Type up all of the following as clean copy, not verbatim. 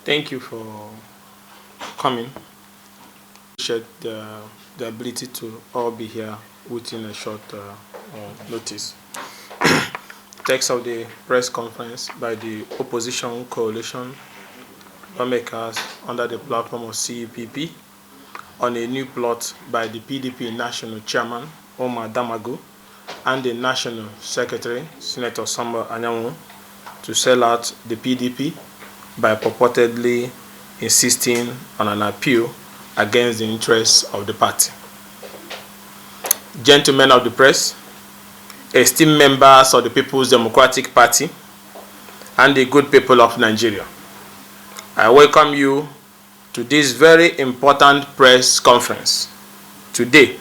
Thank you for coming. Appreciate the ability to all be here within a short notice. Text of the press conference by the opposition coalition lawmakers under the platform of CEPP on a new plot by the PDP National Chairman Omar Damago and the National Secretary Senator Samba Anyanwu to sell out the PDP by purportedly insisting on an appeal against the interests of the party. Gentlemen of the press, esteemed members of the People's Democratic Party, and the good people of Nigeria, I welcome you to this very important press conference. Today,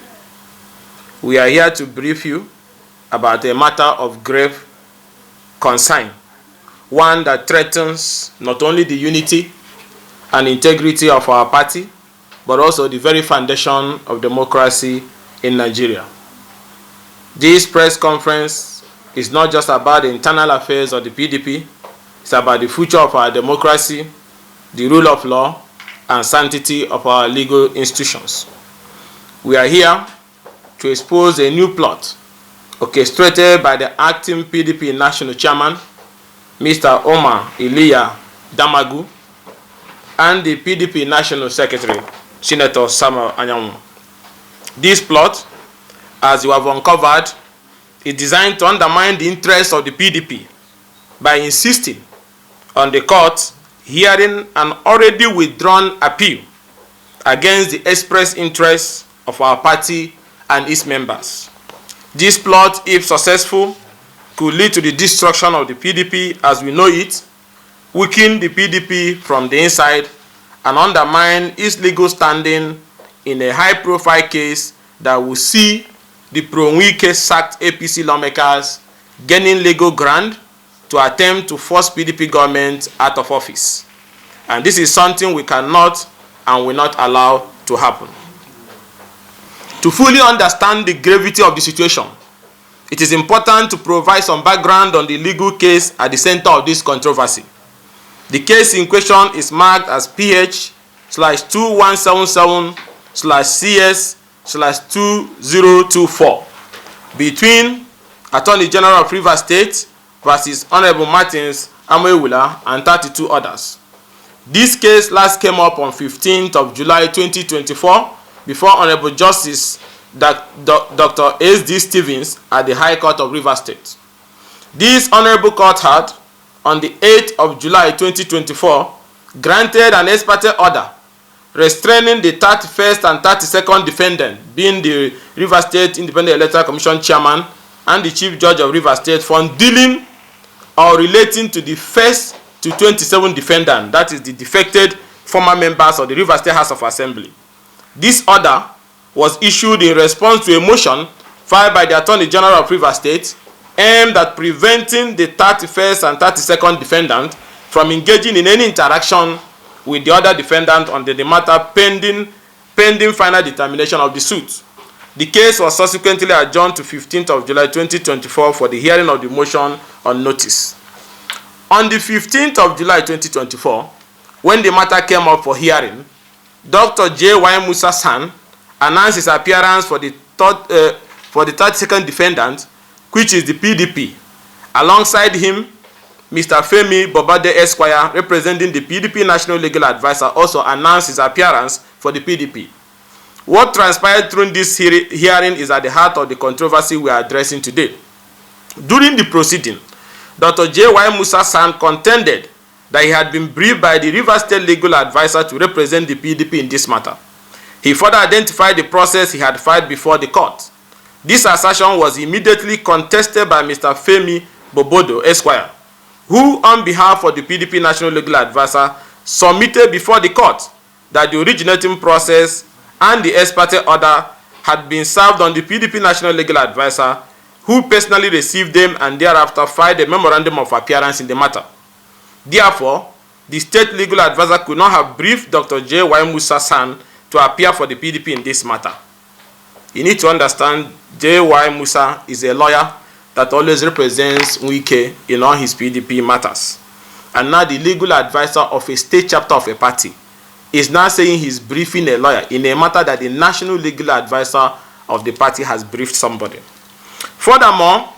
we are here to brief you about a matter of grave concern, one that threatens not only the unity and integrity of our party, but also the very foundation of democracy in Nigeria. This press conference is not just about the internal affairs of the PDP, it's about the future of our democracy, the rule of law, and sanctity of our legal institutions. We are here to expose a new plot orchestrated by the acting PDP National Chairman, Mr. Omar Iliya Damagu, and the PDP National Secretary, Senator Samba Anyanwu. This plot, as you have uncovered, is designed to undermine the interests of the PDP by insisting on the court hearing an already withdrawn appeal against the express interests of our party and its members. This plot, if successful, could lead to the destruction of the PDP as we know it, weaken the PDP from the inside, and undermine its legal standing in a high-profile case that will see the pro-Wike sacked APC lawmakers gaining legal ground to attempt to force PDP government out of office. And this is something we cannot and will not allow to happen. To fully understand the gravity of the situation, it is important to provide some background on the legal case at the center of this controversy. The case in question is marked as PH/2177/CS/2024 between Attorney General of Rivers State versus Honourable Martins Amewula and 32 others. This case last came up on 15th of July 2024 before Honourable Justice Dr. S.D. Stevens at the High Court of Rivers State. This Honourable Court had, on the 8th of July 2024, granted an ex parte order restraining the 31st and 32nd defendant, being the Rivers State Independent Electoral Commission Chairman and the Chief Judge of Rivers State, from dealing or relating to the 1st to 27 defendant, that is the defected former members of the Rivers State House of Assembly. This order was issued in response to a motion filed by the Attorney General of Rivers State aimed at preventing the 31st and 32nd defendant from engaging in any interaction with the other defendant on the matter pending final determination of the suit. The case was subsequently adjourned to 15th of July 2024 for the hearing of the motion on notice. On the 15th of July 2024, when the matter came up for hearing, Dr. J.Y. Musa San announced his appearance for the 32nd defendant, which is the PDP. Alongside him, Mr. Femi Bobade Esquire, representing the PDP National Legal Advisor, also announced his appearance for the PDP. What transpired during this hearing is at the heart of the controversy we are addressing today. During the proceeding, Dr. J.Y. Musa San contended that he had been briefed by the Rivers State Legal Advisor to represent the PDP in this matter. He further identified the process he had filed before the court. This assertion was immediately contested by Mr. Femi Bobodo Esquire, who, on behalf of the PDP National Legal Advisor, submitted before the court that the originating process and the ex parte order had been served on the PDP National Legal Advisor, who personally received them and thereafter filed a memorandum of appearance in the matter. Therefore, the State Legal Advisor could not have briefed Dr. J.Y. Musa San to appear for the PDP in this matter. You need to understand, J.Y. Musa is a lawyer that always represents Wike in all his PDP matters. and now the legal advisor of a state chapter of a party, is now saying he's briefing a lawyer in a matter that the national legal advisor of the party has briefed somebody. Furthermore,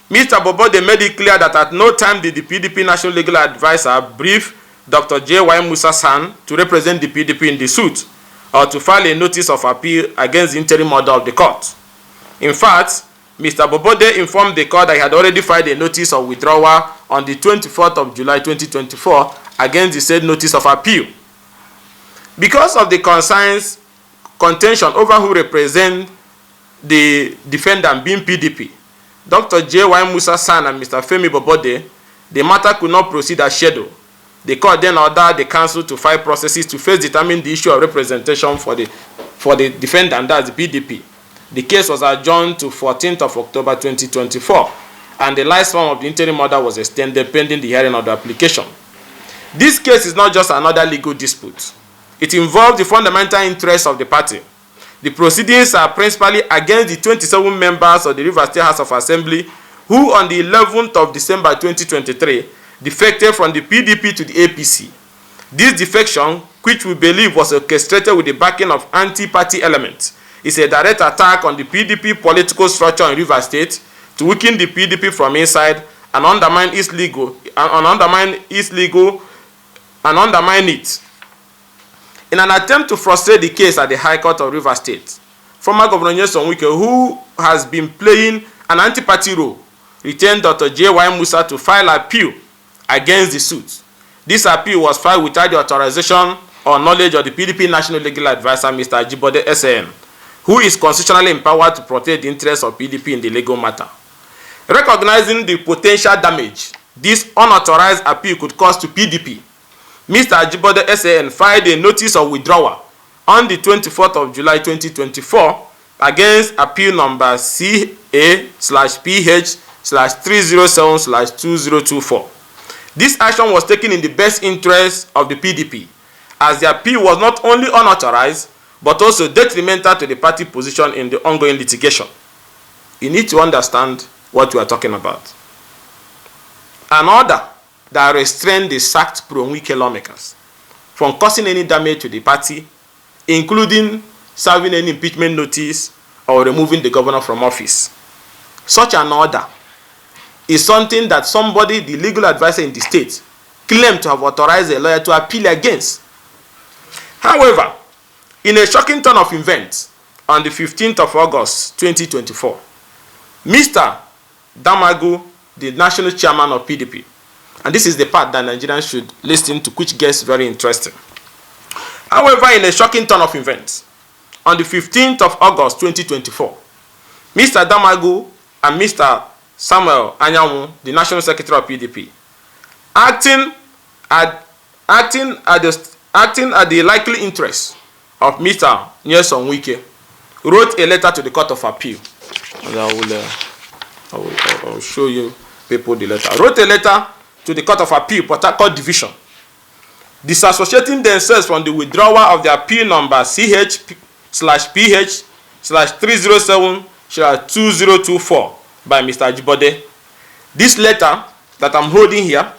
Mr. Bobode made it clear that at no time did the PDP national legal advisor brief Dr. J.Y. Musa San to represent the PDP in the suit or to file a notice of appeal against the interim order of the court. In fact, Mr. Bobode informed the court that he had already filed a notice of withdrawal on the 24th of July 2024 against the said notice of appeal. Because of the contention over who represent the defendant being PDP, Dr. J.Y. Musa San and Mr. Femi Bobode, the matter could not proceed as scheduled. The court then ordered the council to file processes to first determine the issue of representation for the defendant, that's the PDP. The case was adjourned to 14th of October 2024, and the lifespan of the interim order was extended pending the hearing of the application. This case is not just another legal dispute. It involves the fundamental interests of the party. The proceedings are principally against the 27 members of the Rivers State House of Assembly who on the 11th of December 2023 defected from the PDP to the APC. This defection, which we believe was orchestrated with the backing of anti-party elements, is a direct attack on the PDP political structure in Rivers State to weaken the PDP from inside and undermine it. In an attempt to frustrate the case at the High Court of Rivers State, former Governor Nyesom Wike, who has been playing an anti-party role, retained Dr. J.Y. Musa to file appeal against the suit. This appeal was filed without the authorization or knowledge of the PDP National Legal Advisor, Mr. Ajibode SAN, who is constitutionally empowered to protect the interests of PDP in the legal matter. Recognizing the potential damage this unauthorized appeal could cause to PDP, Mr. Ajibode SAN filed a notice of withdrawal on the 24th of July 2024 against appeal number CA/PH/307/2024. This action was taken in the best interest of the PDP, as the appeal was not only unauthorized but also detrimental to the party position in the ongoing litigation. You need to understand what we are talking about. An order that restrained the sacked pro-Wike lawmakers from causing any damage to the party, including serving any impeachment notice or removing the governor from office. Such an order is something that somebody, the legal advisor in the state, claimed to have authorized a lawyer to appeal against. However, in a shocking turn of events, on the 15th of August 2024, Mr. Damagu, the national chairman of PDP, and this is the part that Nigerians should listen to, which gets very interesting. However, in a shocking turn of events, on the 15th of August 2024, Mr. Damagu and Mr. Samuel Anyanwu, the national secretary of PDP, acting at the likely interest of Mr. Nyesom Wike, wrote a letter to the Court of Appeal. And I will show you people the letter. Wrote a letter to the Court of Appeal, Port Harcourt Division, disassociating themselves from the withdrawal of the appeal number CH/PH/307/2024 by Mr. Ajibode. This letter that I'm holding here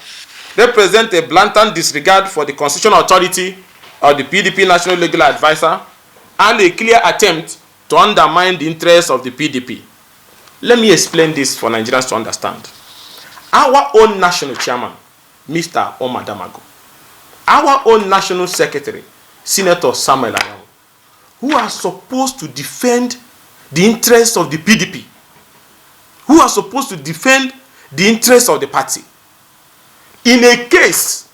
represents a blatant disregard for the constitutional authority of the PDP National Legal Advisor and a clear attempt to undermine the interests of the PDP. Let me explain this for Nigerians to understand. Our own national chairman, Mr. Omar Damagu, our own national secretary, Senator Samuel Anyanwu, who are supposed to defend the interests of the PDP, who are supposed to defend the interests of the party, in a case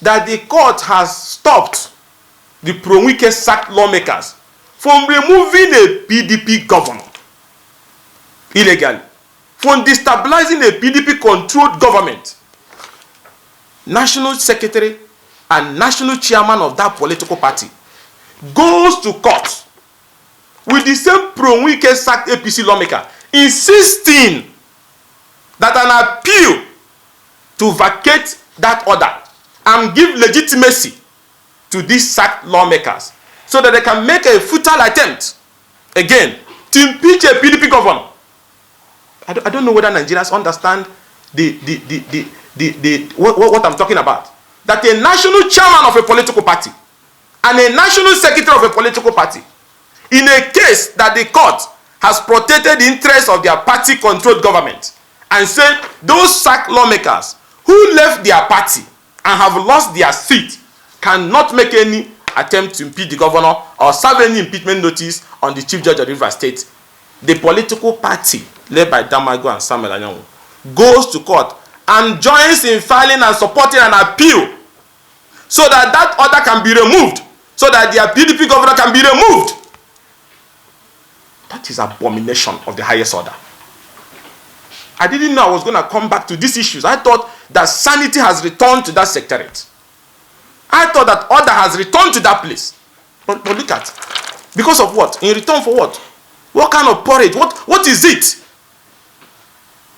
that the court has stopped the pro-Wike sacked lawmakers from removing a PDP governor illegally, from destabilizing a PDP-controlled government, national secretary and national chairman of that political party goes to court with the same pro-Wike sacked APC lawmaker, insisting that an appeal to vacate that order and give legitimacy to these sacked lawmakers so that they can make a futile attempt again to impeach a PDP governor. I don't know whether Nigerians understand what I'm talking about. that a national chairman of a political party and a national secretary of a political party, in a case that the court has protected the interests of their party-controlled government, and said those sacked lawmakers who left their party and have lost their seat cannot make any attempt to impeach the governor or serve any impeachment notice on the chief judge of Rivers State, the political party led by Damagu and Samuel Anyanwu goes to court and joins in filing and supporting an appeal so that that order can be removed, so that their PDP governor can be removed. That is abomination of the highest order. I didn't know I was going to come back to these issues. I thought that sanity has returned to that secretariat. I thought that order has returned to that place. But look at it. Because of what? In return for what? What kind of porridge? What is it?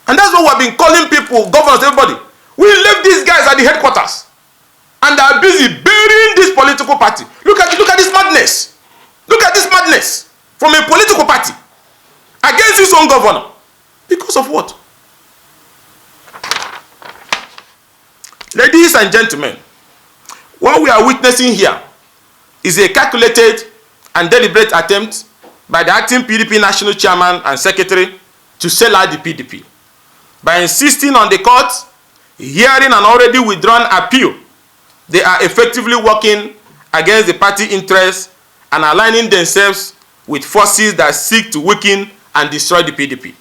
And that's what we've been calling people, governors, everybody. We left these guys at the headquarters. And they are busy burying this political party. Look at this madness. Look at this madness. From a political party. Against his own governor. Because of what? Ladies and gentlemen, what we are witnessing here is a calculated and deliberate attempt by the acting PDP national chairman and secretary to sell out the PDP. By insisting on the court hearing an already withdrawn appeal, they are effectively working against the party interests and aligning themselves with forces that seek to weaken and destroy the PDP.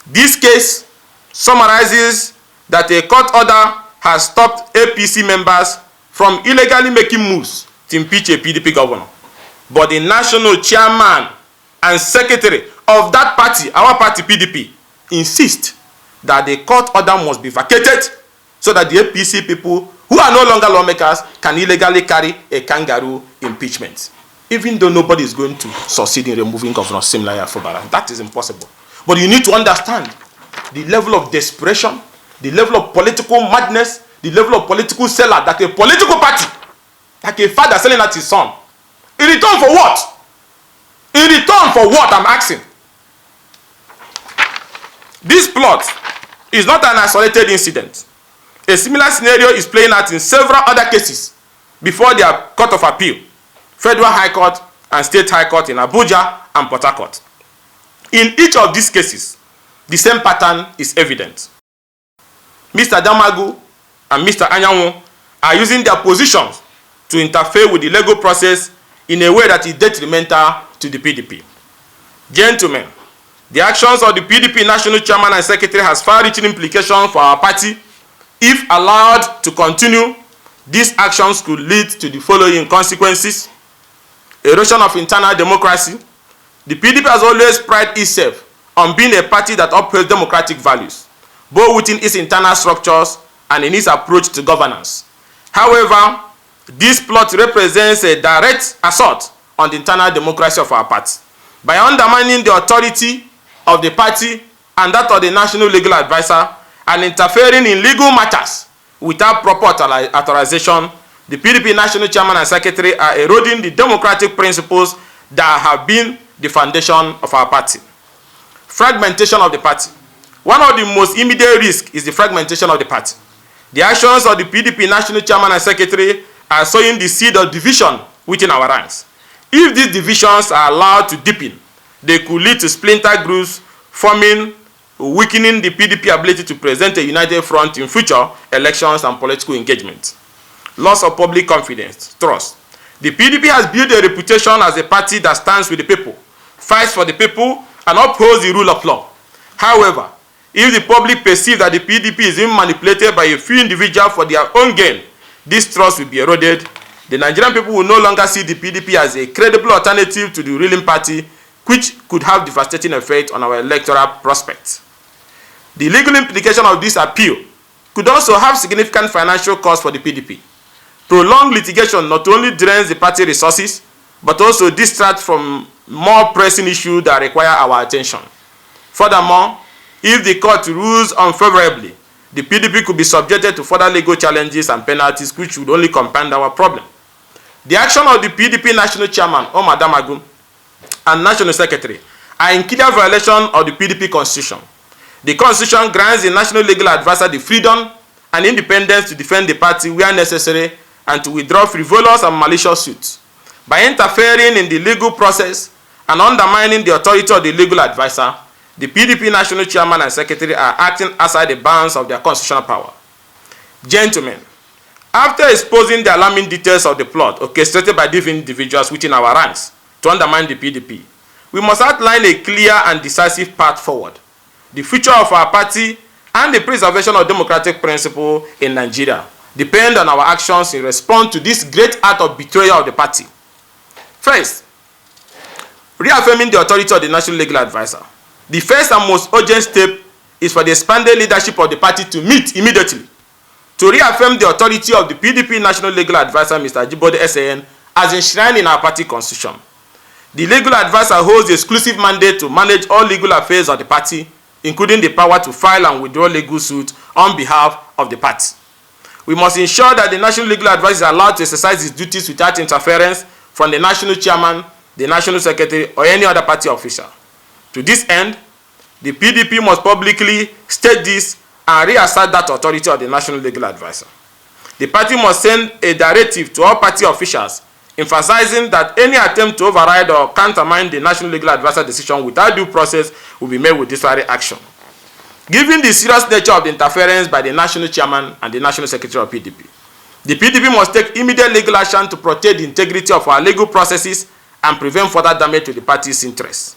This case summarizes that a court order has stopped APC members from illegally making moves to impeach a PDP governor. But the national chairman and secretary of that party, our party PDP, insist that the court order must be vacated so that the APC people who are no longer lawmakers can illegally carry a kangaroo impeachment. Even though nobody is going to succeed in removing Governor Siminalayi Fubara. That is impossible. But you need to understand the level of desperation, the level of political madness, the level of political seller that a political party, like a father selling at his son. In return for what? In return for what, I'm asking? This plot is not an isolated incident. A similar scenario is playing out in several other cases before their Court of Appeal, Federal High Court and State High Court in Abuja and Port Harcourt. In each of these cases, the same pattern is evident. Mr. Damagu and Mr. Anyanwu are using their positions to interfere with the legal process in a way that is detrimental to the PDP. Gentlemen, the actions of the PDP national chairman and secretary has far-reaching implications for our party. If allowed to continue, these actions could lead to the following consequences: erosion of internal democracy. The PDP has always prided itself on being a party that upholds democratic values, both within its internal structures and in its approach to governance. However, this plot represents a direct assault on the internal democracy of our party by undermining the authority of the party and that of the national legal advisor and interfering in legal matters without proper authorization. The PDP national chairman and secretary are eroding the democratic principles that have been the foundation of our party. Fragmentation of the party. One of the most immediate risks is the fragmentation of the party. The actions of the PDP national chairman and secretary are sowing the seed of division within our ranks. If these divisions are allowed to deepen, they could lead to splinter groups forming, weakening the PDP ability to present a united front in future elections and political engagement. Loss of public confidence, trust. The PDP has built a reputation as a party that stands with the people, fights for the people, and upholds the rule of law. However, if the public perceive that the PDP is being manipulated by a few individuals for their own gain, this trust will be eroded. The Nigerian people will no longer see the PDP as a credible alternative to the ruling party, which could have devastating effect on our electoral prospects. The legal implication of this appeal could also have significant financial costs for the PDP. Prolonged litigation not only drains the party resources, but also distracts from more pressing issues that require our attention. Furthermore, if the court rules unfavorably, the PDP could be subjected to further legal challenges and penalties, which would only compound our problem. The action of the PDP national chairman, Omar Damagu, and national secretary are in clear violation of the PDP constitution. The constitution grants the national legal advisor the freedom and independence to defend the party where necessary and to withdraw frivolous and malicious suits. By interfering in the legal process and undermining the authority of the legal advisor, the PDP national chairman and secretary are acting outside the bounds of their constitutional power. Gentlemen, after exposing the alarming details of the plot orchestrated by these individuals within our ranks to undermine the PDP, we must outline a clear and decisive path forward. The future of our party and the preservation of democratic principle in Nigeria depend on our actions in response to this great act of betrayal of the party. First, reaffirming the authority of the National Legal Advisor. The first and most urgent step is for the expanded leadership of the party to meet immediately to reaffirm the authority of the PDP National Legal Advisor, Mr. Ajibode SAN, as enshrined in our party constitution. The legal advisor holds the exclusive mandate to manage all legal affairs of the party, including the power to file and withdraw legal suits on behalf of the party. We must ensure that the National Legal Advisor is allowed to exercise his duties without interference from the national chairman, the national secretary, or any other party official. To this end, the PDP must publicly state this and reassert that authority of the National Legal Advisor. The party must send a directive to all party officials emphasizing that any attempt to override or countermine the National Legal Advisor decision without due process will be made with disciplinary action. Given the serious nature of the interference by the national chairman and the national secretary of PDP, the PDP must take immediate legal action to protect the integrity of our legal processes and prevent further damage to the party's interests.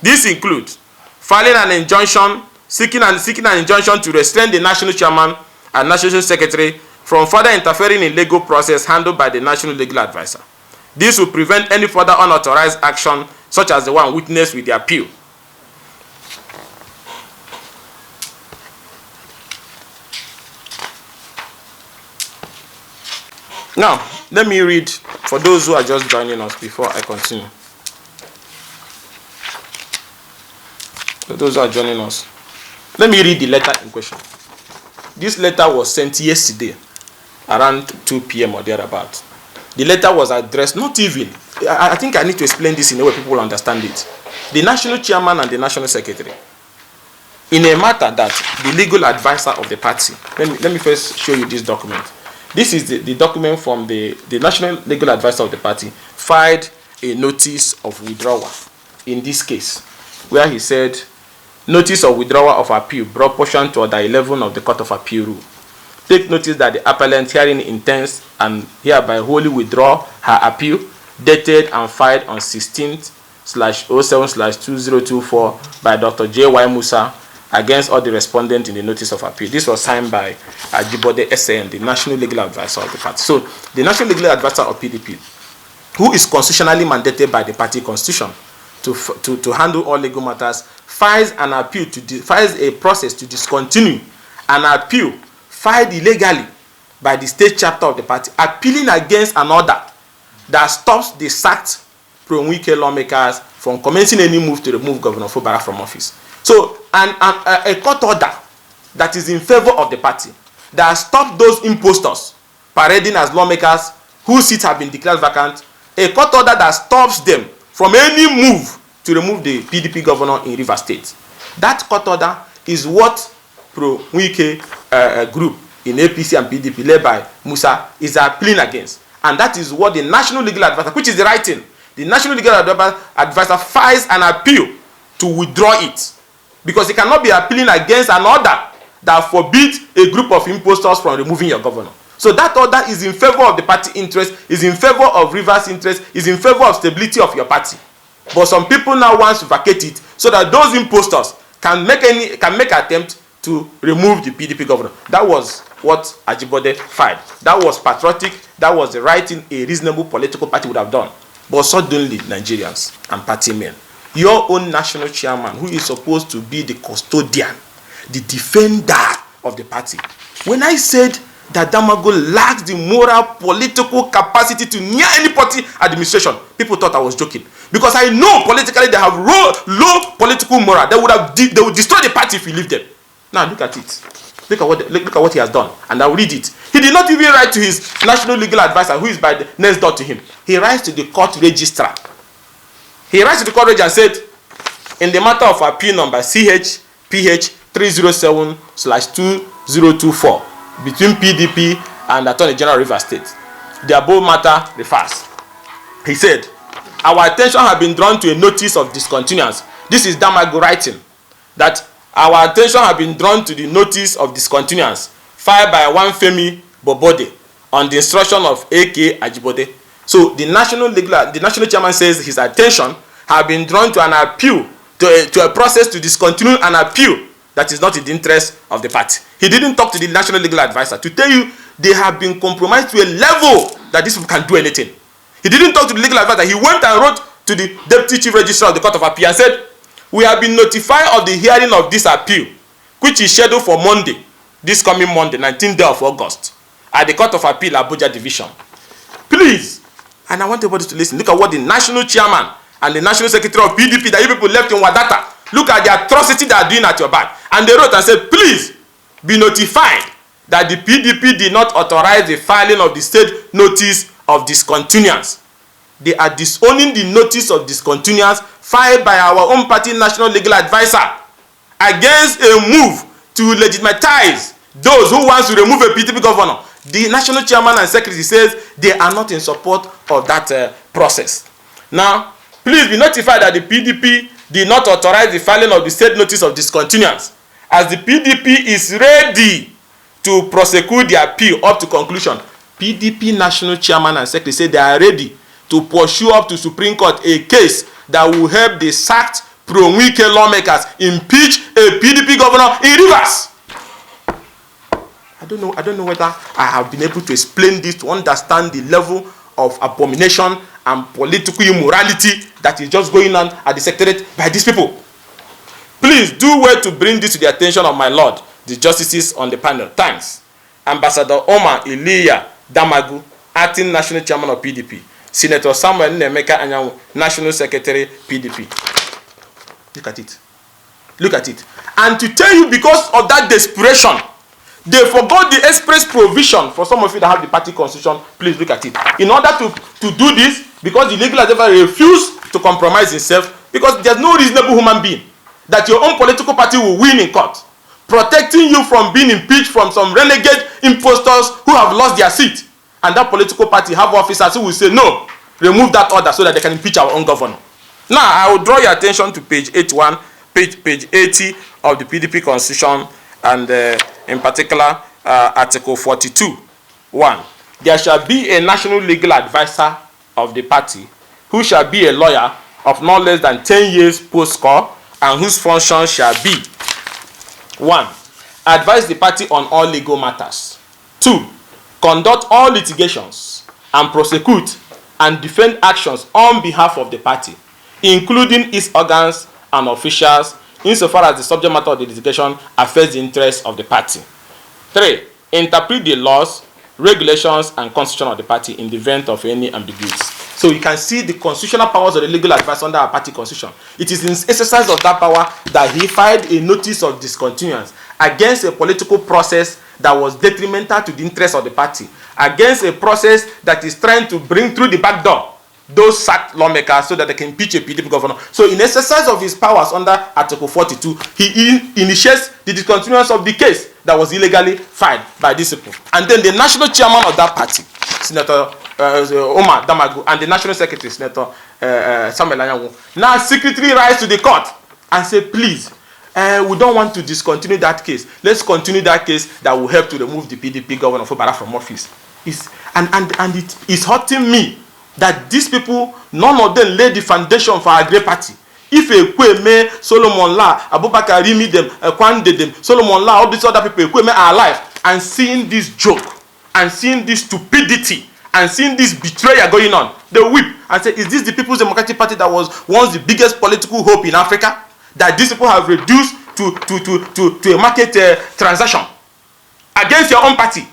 This includes filing an injunction, seeking an injunction to restrain the national chairman and national secretary from further interfering in legal process handled by the National Legal Advisor. This will prevent any further unauthorized action such as the one witnessed with the appeal. Now, let me read for those who are just joining us before I continue. For those who are joining us, let me read the letter in question. This letter was sent yesterday around 2 p.m. or thereabout. The letter was addressed, not even, I think I need to explain this in a way people will understand it. The national chairman and the national secretary, in a matter that the legal advisor of the party, let me first show you this document. This is the document from the national legal advisor of the party, filed a notice of withdrawal in this case, where he said, notice of withdrawal of appeal brought pursuant to Order 11 of the Court of Appeal Rule. Take notice that the appellant herein intends and hereby wholly withdraw her appeal, dated and filed on 16/07/2024 by Dr. J.Y. Musa against all the respondents in the notice of appeal. This was signed by Ajibode SAN, the National Legal Advisor of the party. So, the National Legal Advisor of PDP, who is constitutionally mandated by the party constitution to handle all legal matters, files an appeal files a process to discontinue an appeal filed illegally by the state chapter of the party, appealing against an order that stops the sacked pro-Wike lawmakers from commencing any move to remove Governor Fubara from office. So, a court order that is in favor of the party, that stops those impostors parading as lawmakers whose seats have been declared vacant, a court order that stops them from any move to remove the PDP governor in Rivers State. That court order is what pro-Wike group in APC and PDP led by Musa is appealing against. And that is what the National Legal Advisor, which is the right thing, the National Legal Advisor files an appeal to withdraw it. Because it cannot be appealing against an order that forbids a group of impostors from removing your governor. So that order is in favor of the party interest, is in favor of Rivers' interest, is in favor of stability of your party. But some people now want to vacate it so that those impostors can make attempt to remove the PDP governor. That was what Ajibode filed. That was patriotic. That was the right thing a reasonable political party would have done. But suddenly, Nigerians and party men, your own national chairman, who is supposed to be the custodian, the defender of the party, when I said that Damago lacks the moral political capacity to near any party administration, people thought I was joking. Because I know politically they have low political moral. They would destroy the party if we leave them. Now look at it. Look at what he has done. And I'll read it. He did not even write to his national legal advisor, who is by the next door to him. He writes to the court registrar. He writes to the court registrar and said, in the matter of appeal number CHPH 307/2024, between PDP and Attorney General Rivers State. The above matter refers. He said, our attention has been drawn to a notice of discontinuance. This is Damagu writing, that our attention has been drawn to the notice of discontinuance filed by one Femi Bobode on the instruction of A.K. Ajibode. So the national chairman says his attention has been drawn to an appeal, to a process to discontinue an appeal that is not in the interest of the party. He didn't talk to the national legal advisor to tell you they have been compromised to a level that these people can do anything. He didn't talk to the legal advisor. He went and wrote to the Deputy Chief Registrar of the Court of Appeal and said, we have been notified of the hearing of this appeal, which is scheduled for Monday, this coming Monday, 19th day of August, at the Court of Appeal, Abuja Division. Please, and I want everybody to listen, look at what the national chairman and the national secretary of PDP that you people left in Wadata, look at the atrocity they are doing at your back. And they wrote and said, please be notified that the PDP did not authorize the filing of the state notice of discontinuance. They are disowning the notice of discontinuance filed by our own party national legal advisor against a move to legitimatize those who want to remove a PDP governor. The national chairman and secretary says they are not in support of that process. Now, please be notified that the PDP did not authorize the filing of the state notice of discontinuance, as the PDP is ready to prosecute the appeal up to conclusion. PDP national chairman and secretary say they are ready to pursue up to Supreme Court a case that will help the sacked pro-Wike lawmakers impeach a PDP governor in Rivers. I don't know whether I have been able to explain this to understand the level of abomination and political immorality that is just going on at the secretariat by these people. Please do well to bring this to the attention of my lord, the justices on the panel. Thanks. Ambassador Omar Iliya Damagu, acting national chairman of PDP. Senator Samuel Nemeka Anyanwu, national secretary PDP. Look at it. Look at it. And to tell you, because of that desperation, they forgot the express provision. For some of you that have the party constitution, please look at it. In order to do this, because the legal advisor refused to compromise himself, because there's no reasonable human being that your own political party will win in court, protecting you from being impeached from some renegade impostors who have lost their seat. And that political party have officers who will say, no, remove that order so that they can impeach our own governor. Now, I will draw your attention to page 81, page 80 of the PDP constitution, and in particular, Article 42.1. There shall be a national legal advisor of the party who shall be a lawyer of not less than 10 years post-score and whose function shall be 1. Advise the party on all legal matters. 2. Conduct all litigations and prosecute and defend actions on behalf of the party, including its organs and officials, insofar as the subject matter of the litigation affects the interests of the party. 3. Interpret the laws, regulations, and constitution of the party in the event of any ambiguities. So you can see the constitutional powers of the legal advice under our party constitution. It is in exercise of that power that he filed a notice of discontinuance against a political process that was detrimental to the interests of the party, against a process that is trying to bring through the back door those sacked lawmakers so that they can impeach a PDP governor. So in exercise of his powers under Article 42, he initiates the discontinuance of the case that was illegally filed by these people. And then the national chairman of that party, Senator Omar Damagu, and the national secretary, Senator Samuel Anyanwu, now secretly rise to the court and say, please, we don't want to discontinue that case. Let's continue that case that will help to remove the PDP governor Fubara from office. And it is hurting me that these people, none of them laid the foundation for our great party. If Ekweme, Solomon La, Abubakar Rimi them, Kwande them, Solomon La, all these other people, Ekweme are alive, and seeing this joke, and seeing this stupidity, and seeing this betrayal going on, they weep and say, is this the People's Democratic Party that was once the biggest political hope in Africa? That these people have reduced to a market transaction against your own party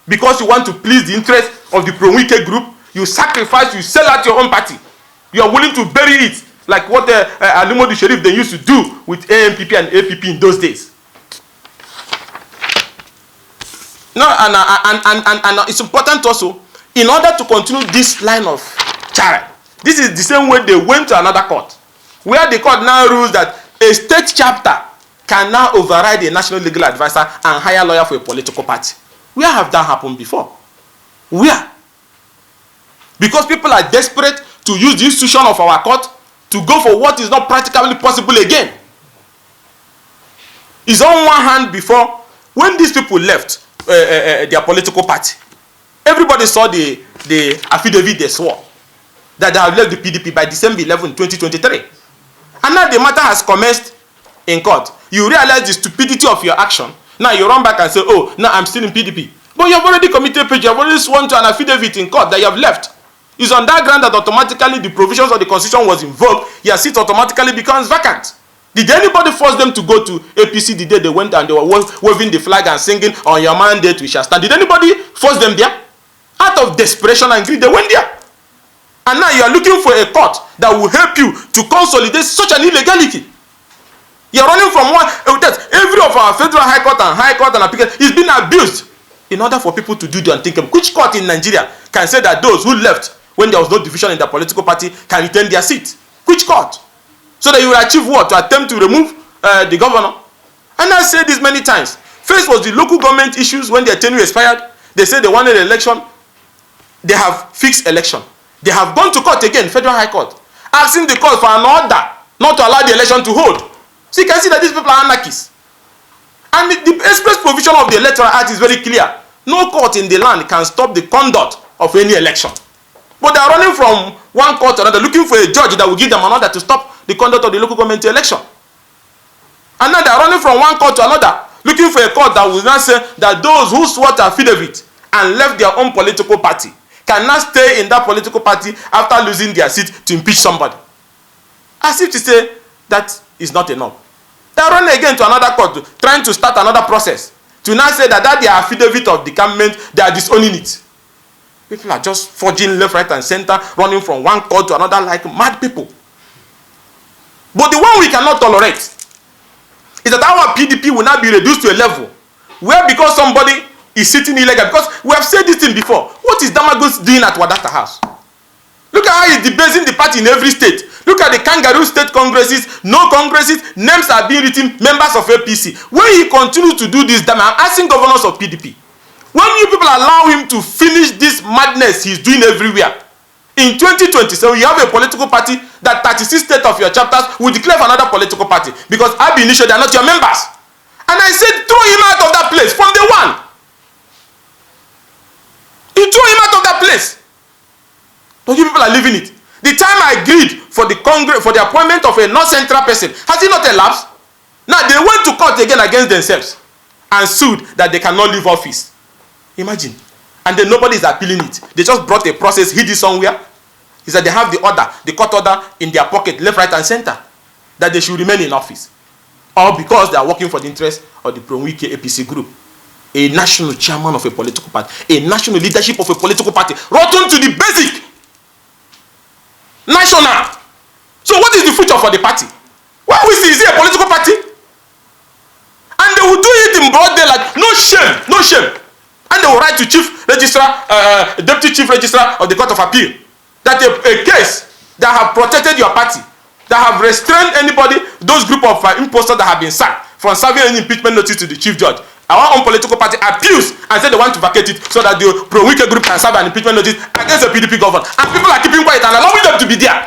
because you want to please the interest of the pro-Wike group? You sacrifice, you sell out your own party. You are willing to bury it like what Alimo the Sheriff they used to do with AMPP and APP in those days. No, and it's important also, in order to continue this line of charade, this is the same way they went to another court, where the court now rules that a state chapter can now override a national legal advisor and hire a lawyer for a political party. Where have that happened before? Where? Because people are desperate to use the institution of our court to go for what is not practically possible again. It's on one hand before, when these people left their political party, everybody saw the affidavit they swore that they have left the PDP by December 11, 2023. And now the matter has commenced in court. You realize the stupidity of your action. Now you run back and say, oh, now I'm still in PDP. But you have already committed perjury. You have already sworn to an affidavit in court that you have left. It's on that ground that automatically the provisions of the constitution was invoked. Your seat automatically becomes vacant. Did anybody force them to go to APC the day they went and they were waving the flag and singing, on your mandate we shall stand? Did anybody force them there? Out of desperation and greed, they went there. And now you are looking for a court that will help you to consolidate such an illegality. You are running from one. Every of our federal high court and appeal is being abused in order for people to do the unthinkable. Which court in Nigeria can say that those who left when there was no division in their political party can retain their seat? Which court? So that you will achieve what? To attempt to remove the governor. And I said this many times. First was the local government issues when their tenure expired. They said they wanted an election. They have fixed election. They have gone to court again, federal high court, asking the court for an order not to allow the election to hold. So you can see that these people are anarchists. And the express provision of the Electoral Act is very clear. No court in the land can stop the conduct of any election. But they are running from one court to another, looking for a judge that will give them an order to stop the conduct of the local government election. And now they are running from one court to another, looking for a court that will not say that those who swore to affidavit and left their own political party cannot stay in that political party after losing their seat to impeach somebody. As if to say that is not enough. They are running again to another court, trying to start another process, to now say that their affidavit of decamment, they are disowning it. People are just forging left, right, and center, running from one court to another like mad people. But the one we cannot tolerate is that our PDP will now be reduced to a level where, because somebody is sitting illegal, because we have said this thing before, what is Damagos doing at Wadata House? Look at how he's debasing the party in every state. Look at the kangaroo state congresses, no congresses, names are being written, members of APC. When he continues to do this, I'm asking governors of PDP, when you people allow him to finish this madness he's doing everywhere, in 2027, you have a political party that 36 states of your chapters will declare for another political party because ab initio they are not your members. And I said, throw him out of that place from day one. You throw him out of that place. But you people are leaving it. The time I agreed for the Congress, for the appointment of a non-central person, has it not elapsed? Now they went to court again against themselves and sued that they cannot leave office. Imagine. And then nobody is appealing it. They just brought a process, hid it somewhere. Is that they have the order, the court order in their pocket, left, right, and center, that they should remain in office. Or because they are working for the interest of the Pro-Wike APC group. A national chairman of a political party, a national leadership of a political party, rotten to the basic. National. So what is the future for the party? What we see, is it a political party? And they will do it in broad daylight. No shame, no shame. And they will write to chief registrar, deputy chief registrar of the Court of Appeal, that a case that have protected your party, that have restrained anybody, those group of imposters that have been sacked from serving any impeachment notice to the chief judge. Our own political party appeals and say they want to vacate it so that the Pro-Wike group can serve an impeachment notice against the PDP government. And people are keeping quiet and allowing them to be there.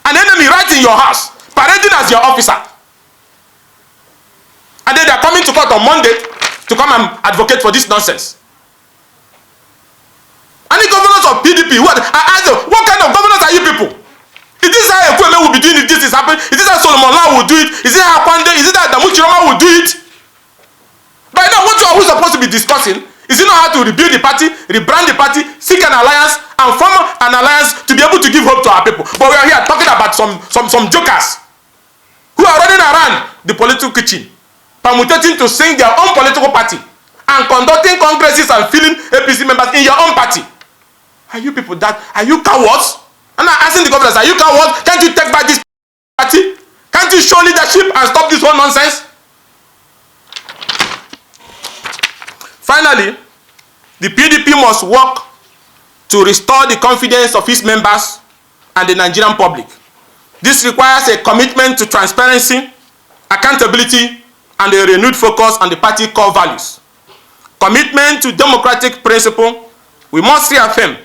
An enemy right in your house, parading as your officer. And then they are coming to court on Monday to come and advocate for this nonsense. And the governors of PDP, I ask them, what kind of governors are you people? Is this how Ekweme will be doing if this is happening? Is this how Solomon Lau will do it? Is it how Kwande? Is it how Damuchiroma will do it? By now, what are we supposed to be discussing? Is it not how to rebuild the party, rebrand the party, seek an alliance, and form an alliance to be able to give hope to our people? But we are here talking about some jokers who are running around the political kitchen, permutating to sing their own political party and conducting congresses and filling APC members in your own party. Are you people that? Are you cowards? And I'm asking the governors, are you cowards? Can't you take back this party? Can't you show leadership and stop this whole nonsense? Finally, the PDP must work to restore the confidence of its members and the Nigerian public. This requires a commitment to transparency, accountability, and a renewed focus on the party core values. commitment to democratic principle. We must reaffirm,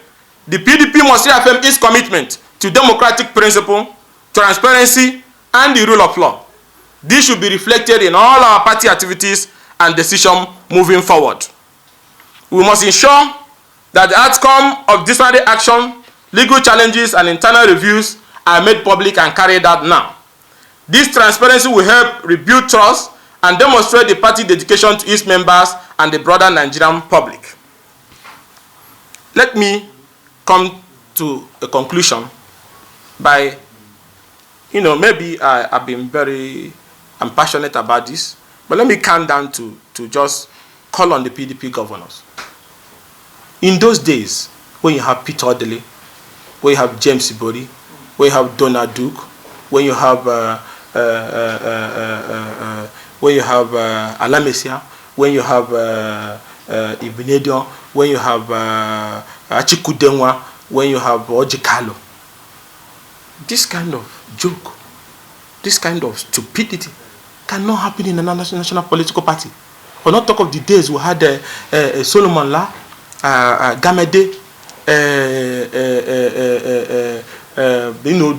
the PDP must reaffirm its commitment to democratic principle, transparency, and the rule of law. This should be reflected in all our party activities and decisions moving forward. We must ensure that the outcome of disciplinary action, legal challenges, and internal reviews are made public and carried out now. This transparency will help rebuild trust and demonstrate the party dedication to its members and the broader Nigerian public. Let me come to a conclusion by, maybe I'm passionate about this, but let me calm down to just call on the PDP governors. In those days, when you have Peter Odele, when you have James Ibori, when you have Donald Duke, when you have Alamesia, when you have Ibinedion, when you have Achikudenwa, when you have Ojikalo. This kind of joke, this kind of stupidity cannot happen in a national political party. Or not talk of the days we had Solomon La, Gamede,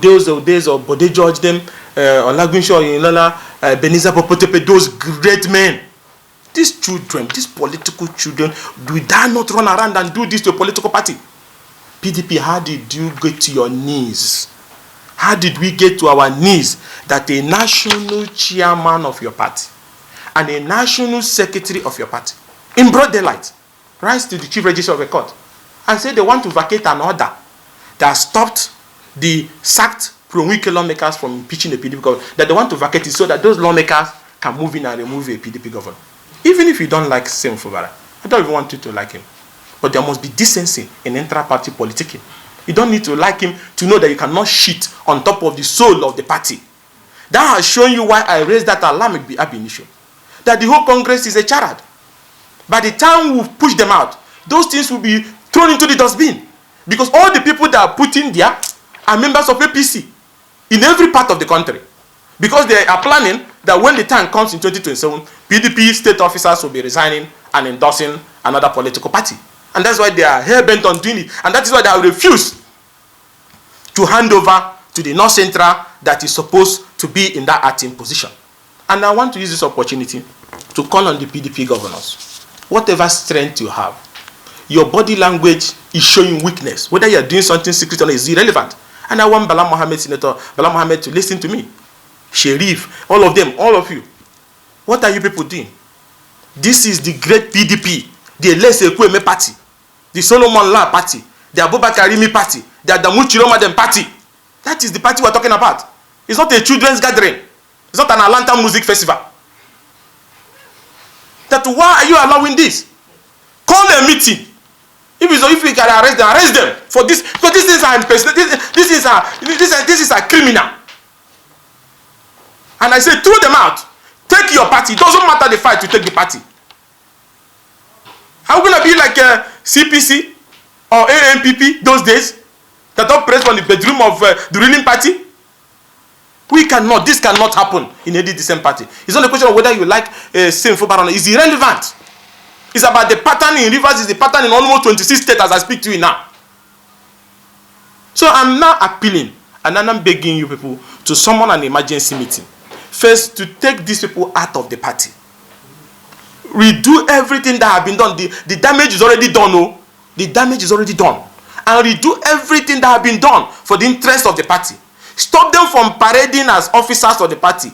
those days of Bode George them, Olagunsho Oyinlola, Beniza Popotepe, those great men. These children, these political children, do they not run around and do this to a political party? PDP, how did you get to your knees? How did we get to our knees that a national chairman of your party and a national secretary of your party, in broad daylight, rise to the chief registrar of a court and say they want to vacate an order that stopped the sacked pro-Wike lawmakers from impeaching the PDP governor, that they want to vacate it so that those lawmakers can move in and remove a PDP governor. Even if you don't like Sim Fubara, I don't even want you to like him. But there must be decency in intra-party politicking. You don't need to like him to know that you cannot shit on top of the soul of the party. That has shown you why I raised that alarm ab initio. That the whole Congress is a charade. By the time we push them out, those things will be thrown into the dustbin. Because all the people that are put in there are members of APC in every part of the country. Because they are planning that when the time comes in 2027, PDP state officers will be resigning and endorsing another political party. And that's why they are hell-bent on doing it. And that is why they have refused to hand over to the North Central that is supposed to be in that acting position. And I want to use this opportunity to call on the PDP governors. Whatever strength you have, your body language is showing weakness. Whether you are doing something secret or not is irrelevant. And I want Bala Mohammed, Senator Bala Mohammed, to listen to me. Sherif, all of them, all of you. What are you people doing? This is the great PDP, the Elese Ekweme party, the Solomon La party, the Abubakar Rimi party, the Adamu Chiromadem party. That is the party we're talking about. It's not a children's gathering. It's not an Atlanta music festival. That why are you allowing this? Call a meeting. If we can arrest them for this, because this is a criminal. And I say, throw them out. Take your party. It doesn't matter the fight to take the party. Are we going to be like CPC or ANPP those days that operate from the bedroom of the ruling party? We cannot. This cannot happen in any decent party. It's not a question of whether you like Sim Fubara or not. It's irrelevant. It's about the pattern in Rivers. It's the pattern in almost 26 states as I speak to you now. So I'm now appealing and I'm begging you people to summon an emergency meeting. First, to take these people out of the party. Redo everything that has been done. The damage is already done. Oh, the damage is already done. And redo everything that has been done for the interest of the party. Stop them from parading as officers of the party.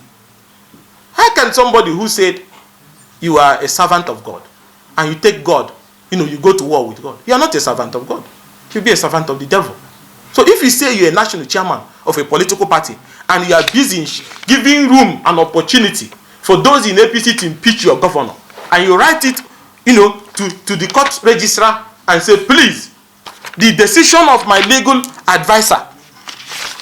How can somebody who said you are a servant of God and you take God, you go to war with God? You are not a servant of God. You'll be a servant of the devil. So if you say you're a national chairman of a political party and you are busy giving room and opportunity for those in APC to impeach your governor, and you write it, to the court registrar and say, please, the decision of my legal advisor,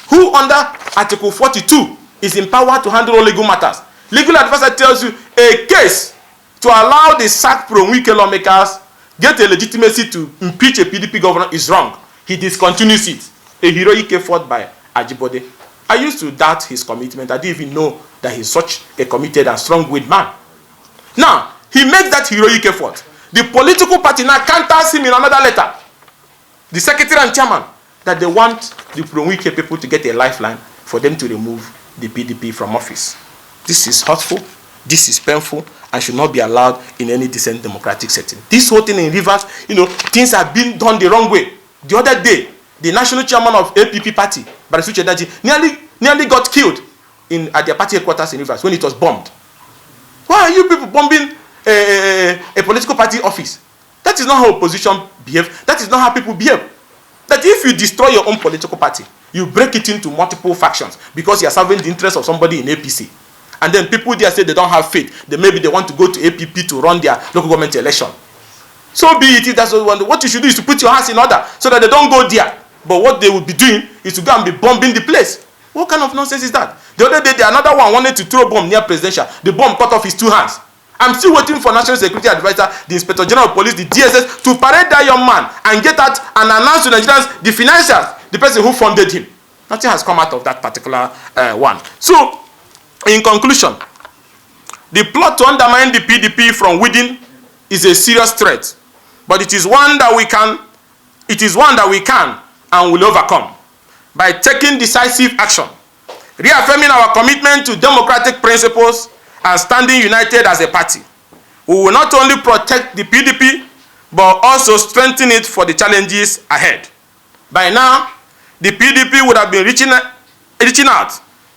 who under Article 42 is empowered to handle all legal matters. Legal advisor tells you a case to allow the sacked pro-Wike lawmakers get a legitimacy to impeach a PDP governor is wrong. He discontinues it. A heroic effort by Ajibode. I used to doubt his commitment. I didn't even know that he's such a committed and strong-willed man. Now, he makes that heroic effort. The political party now counters him in another letter, the secretary and chairman, that they want the Pro-Wike people to get a lifeline for them to remove the PDP from office. This is hurtful, this is painful, and should not be allowed in any decent democratic setting. This whole thing in Rivers, things have been done the wrong way. The other day, the national chairman of APP party, Barisuche Daji, nearly got killed at their party headquarters in Rivers when it was bombed. Why are you people bombing a political party office? That is not how opposition behave. That is not how people behave. That if you destroy your own political party, you break it into multiple factions because you are serving the interest of somebody in APC. And then people there say they don't have faith. Maybe they want to go to APP to run their local government election. So be it, that's what you want. What you should do is to put your house in order so that they don't go there. But what they will be doing is to go and be bombing the place. What kind of nonsense is that? The other day, another one wanted to throw a bomb near presidential. The bomb cut off his 2 hands. I'm still waiting for National Security Advisor, the Inspector General of Police, the DSS, to parade that young man and get out and announce to Nigerians the financials, the person who funded him. Nothing has come out of that particular one. So, in conclusion, the plot to undermine the PDP from within is a serious threat, but it is one that we can and will overcome by taking decisive action, reaffirming our commitment to democratic principles and standing united as a party. We will not only protect the PDP, but also strengthen it for the challenges ahead. By now, the PDP would have been reaching out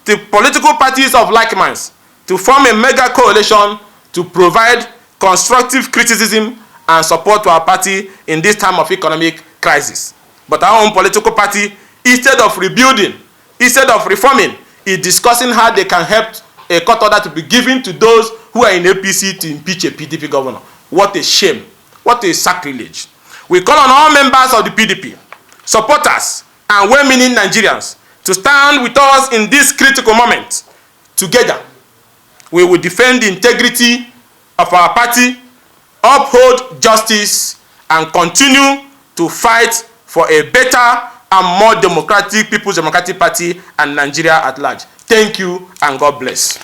to political parties of like minds to form a mega coalition to provide constructive criticism and support to our party in this time of economic crisis. But our own political party, instead of rebuilding, instead of reforming, is discussing how they can help a court order to be given to those who are in APC to impeach a PDP governor. What a shame. What a sacrilege. We call on all members of the PDP, supporters, and well-meaning Nigerians to stand with us in this critical moment. Together, we will defend the integrity of our party, uphold justice, and continue to fight for a better and more democratic People's Democratic Party and Nigeria at large. Thank you, and God bless.